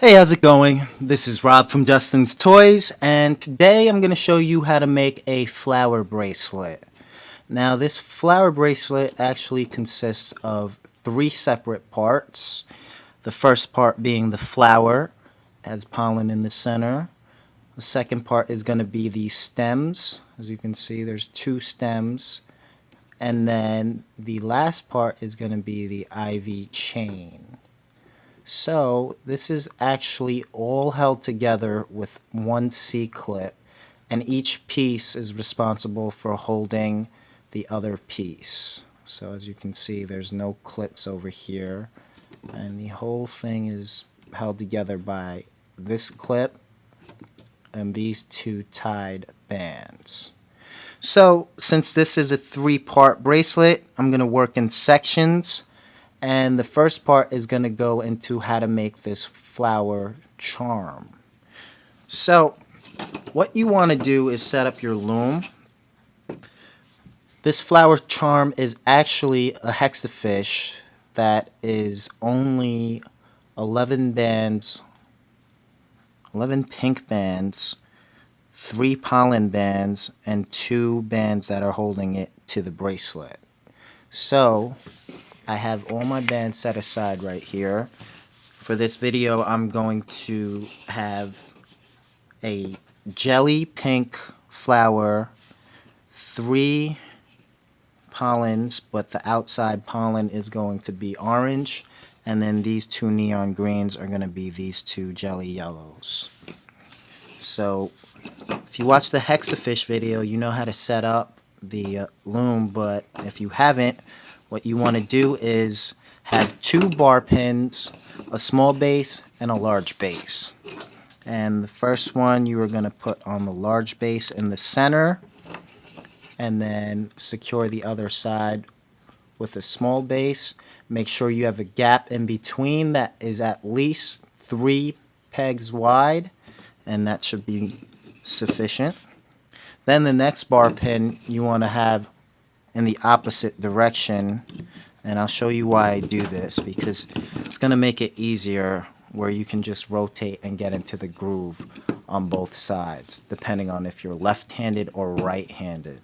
Hey, how's it going? This is Rob from Justin's Toys, and today I'm going to show you how to make a flower bracelet. Now, this flower bracelet actually consists of three separate parts. The first part being the flower, has pollen in the center. The second part is going to be the stems. As you can see, there's two stems. And then the last part is going to be the ivy chain. So this is actually all held together with one C-clip, and each piece is responsible for holding the other piece. So as you can see, there's no clips over here, and the whole thing is held together by this clip and these two tied bands. So since this is a three-part bracelet, I'm going to work in sections. And the first part is going to go into how to make this flower charm. So what you want to do is set up your loom. This flower charm is actually a hexafish that is only 11 bands, 11 pink bands, 3 pollen bands, and 2 bands that are holding it to the bracelet. So I have all my bands set aside right here. For this video, I'm going to have a jelly pink flower, 3 pollens, but the outside pollen is going to be orange, and then these 2 neon greens are going to be these 2 jelly yellows. So if you watch the hexafish video, you know how to set up the loom, but if you haven't, what you want to do is have 2 bar pins, a small base and a large base. And the first one you are going to put on the large base in the center, and then secure the other side with a small base. Make sure you have a gap in between that is at least 3 pegs wide, and that should be sufficient. Then the next bar pin you want to have in the opposite direction, and I'll show you why I do this, because it's going to make it easier where you can just rotate and get into the groove on both sides, depending on if you're left-handed or right-handed.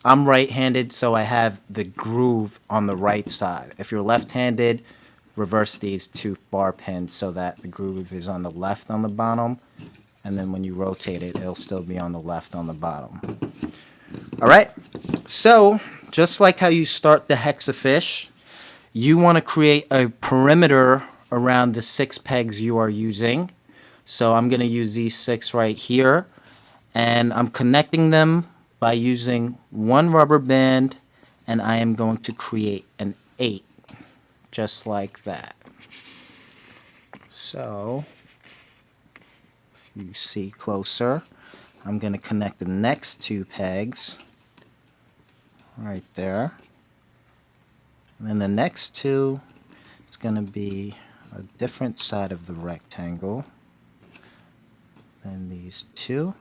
I'm right-handed, so I have the groove on the right side. If you're left-handed, reverse these 2 bar pins so that the groove is on the left on the bottom, and then when you rotate it, it'll still be on the left on the bottom. Alright, so just like how you start the hexafish, you want to create a perimeter around the 6 pegs you are using. So I'm going to use these 6 right here, and I'm connecting them by using 1 rubber band, and I am going to create an 8, just like that. So if you see closer, I'm going to connect the next 2 pegs right there, and then the next 2, it's going to be a different side of the rectangle. Then these 2,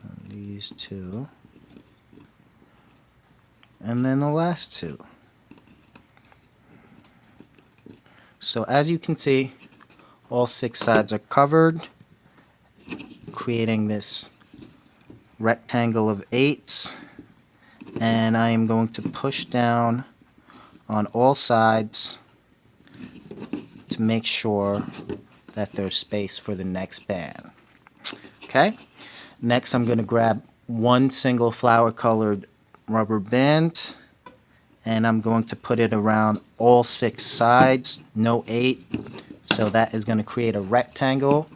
and these 2, and then the last 2. So as you can see, all 6 sides are covered, creating this rectangle of 8s, and I am going to push down on all sides to make sure that there's space for the next band. Okay, next I'm going to grab 1 single flower colored rubber band, and I'm going to put it around all 6 sides, no 8, so that is going to create a rectangle.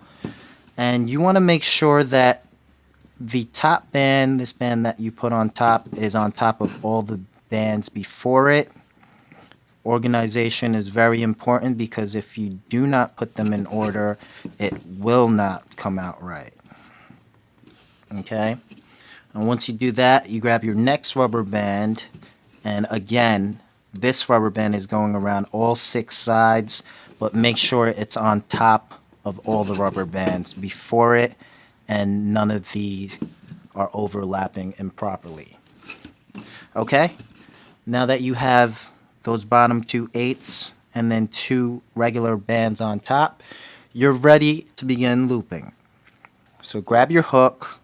And you want to make sure that the top band, this band that you put on top, is on top of all the bands before it. Organization is very important, because if you do not put them in order, it will not come out right. Okay? And once you do that, you grab your next rubber band, and again, this rubber band is going around all 6 sides, but make sure it's on top of all the rubber bands before it, and none of these are overlapping improperly. Okay? Now that you have those bottom 2 8s and then 2 regular bands on top, you're ready to begin looping. So grab your hook,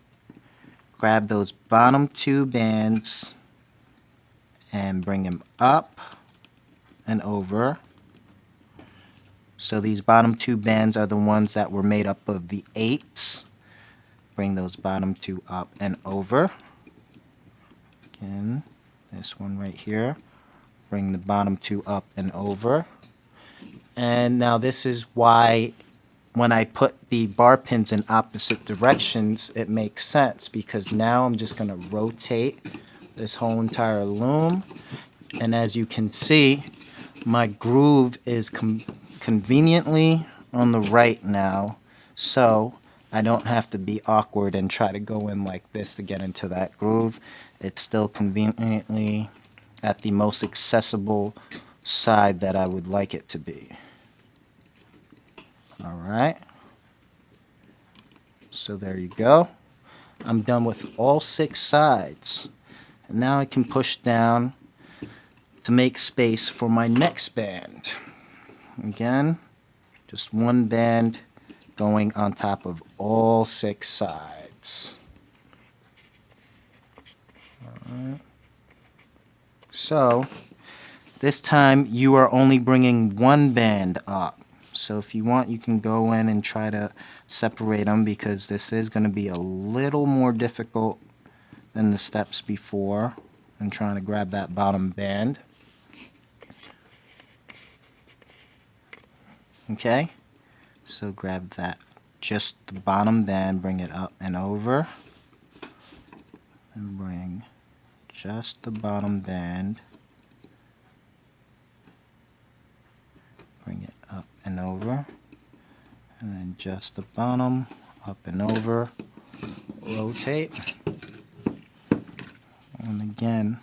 grab those bottom 2 bands and bring them up and over. So these bottom 2 bands are the ones that were made up of the 8s. Bring those bottom 2 up and over. Again, this one right here. Bring the bottom 2 up and over. And now this is why when I put the bar pins in opposite directions, it makes sense, because now I'm just going to rotate this whole entire loom. And as you can see, my groove is conveniently on the right now, so I don't have to be awkward and try to go in like this to get into that groove. It's still conveniently at the most accessible side that I would like it to be. Alright, so there you go. I'm done with all 6 sides. And now I can push down to make space for my next band. Again, just 1 band going on top of all 6 sides. Alright. So this time you are only bringing 1 band up. So if you want, you can go in and try to separate them, because this is going to be a little more difficult than the steps before and trying to grab that bottom band. Okay, so grab that, just the bottom band, bring it up and over, and bring just the bottom band, bring it up and over, and then just the bottom, up and over, rotate, and again,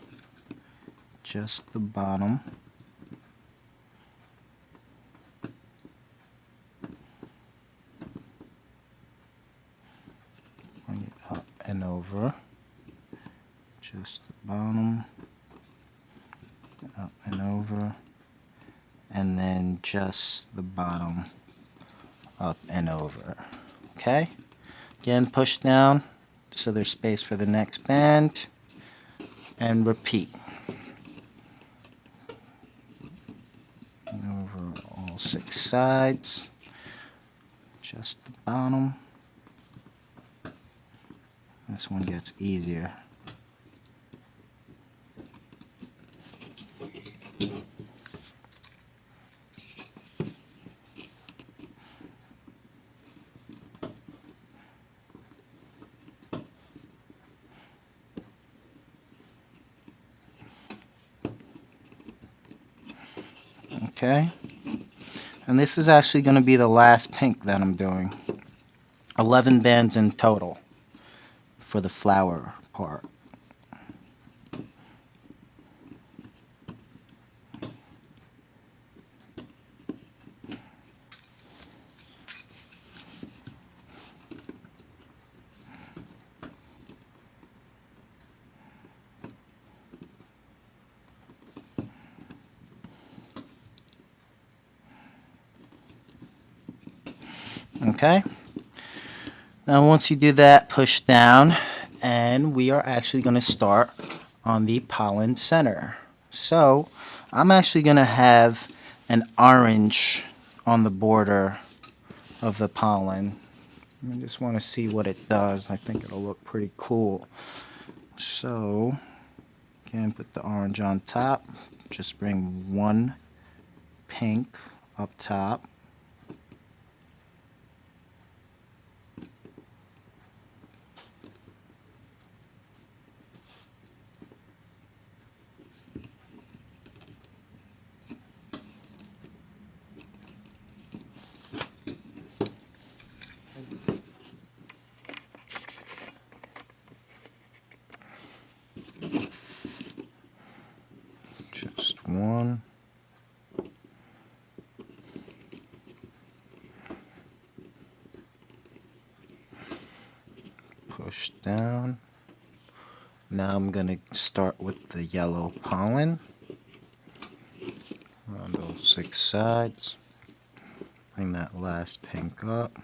just the bottom, bring it up and over, just the bottom, up and over, and then just the bottom, up and over. Okay, again, push down so there's space for the next band, and repeat. And over all 6 sides, just the bottom. This one gets easier. Okay, and this is actually going to be the last pink that I'm doing. 11 bands in total for the flower part. Okay, now once you do that, push down, and we are actually going to start on the pollen center. So I'm actually going to have an orange on the border of the pollen. I just want to see what it does. I think it'll look pretty cool. So again, put the orange on top, just bring 1 pink up top. Just 1. Push down. Now I'm going to start with the yellow pollen. Around those 6 sides. Bring that last pink up.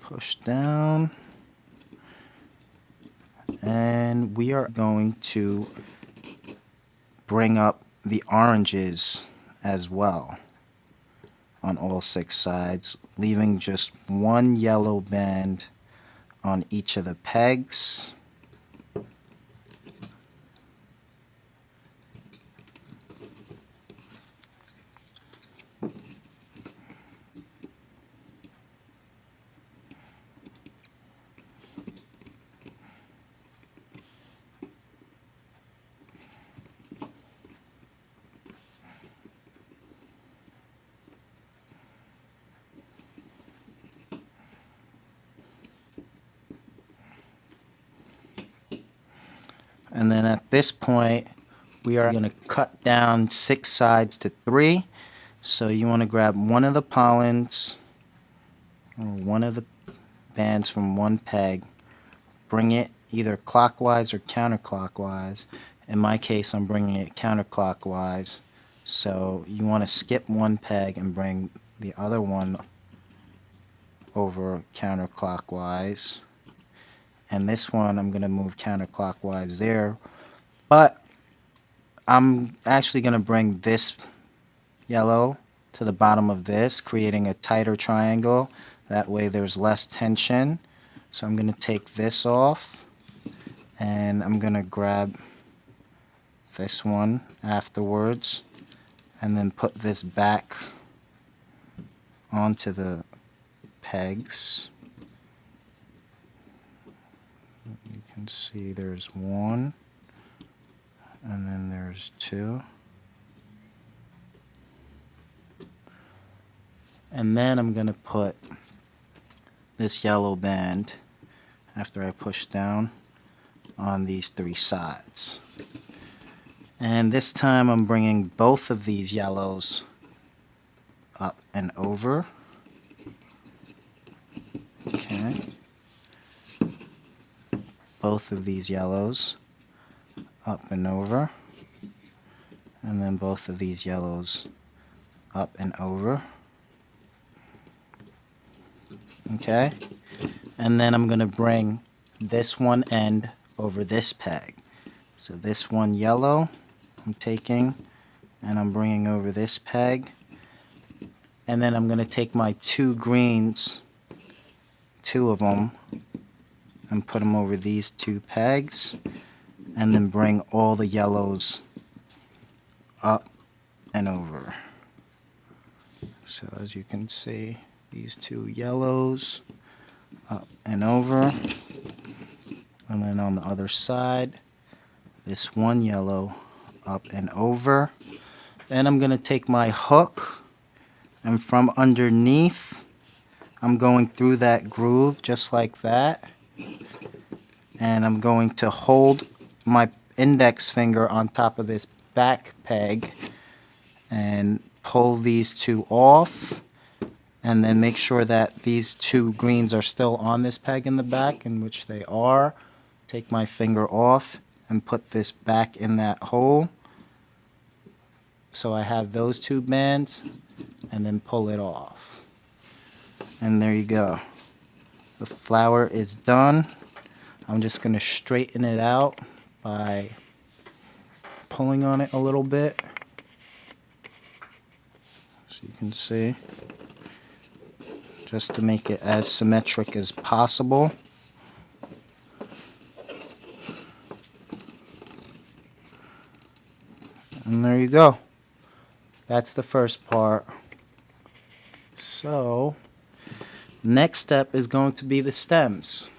Push down, and we are going to bring up the oranges as well on all 6 sides, leaving just one yellow band on each of the pegs. And then at this point, we are going to cut down 6 sides to 3. So you want to grab one of the pollens, or one of the bands from one peg, bring it either clockwise or counterclockwise. In my case, I'm bringing it counterclockwise. So you want to skip one peg and bring the other one over counterclockwise. And this one I'm going to move counterclockwise there, but I'm actually going to bring this yellow to the bottom of this, creating a tighter triangle. That way there's less tension. So I'm going to take this off, and I'm going to grab this one afterwards, and then put this back onto the pegs. You can see there's one, and then there's 2. And then I'm going to put this yellow band, after I push down, on these 3 sides. And this time I'm bringing both of these yellows up and over. Okay. Both of these yellows up and over, and then both of these yellows up and over. Okay, and then I'm going to bring this one end over this peg. So this one yellow I'm taking, and I'm bringing over this peg, and then I'm going to take my 2 greens, 2 of them, and put them over these 2 pegs, and then bring all the yellows up and over. So as you can see, these 2 yellows up and over, and then on the other side, this one yellow up and over. Then I'm going to take my hook, and from underneath I'm going through that groove just like that, and I'm going to hold my index finger on top of this back peg and pull these 2 off, and then make sure that these 2 greens are still on this peg in the back, in which they are. Take my finger off and put this back in that hole, so I have those 2 bands, and then pull it off. And there you go. The flower is done. I'm just going to straighten it out by pulling on it a little bit, so you can see, just to make it as symmetric as possible. And there you go. That's the first part. So next step is going to be the stems.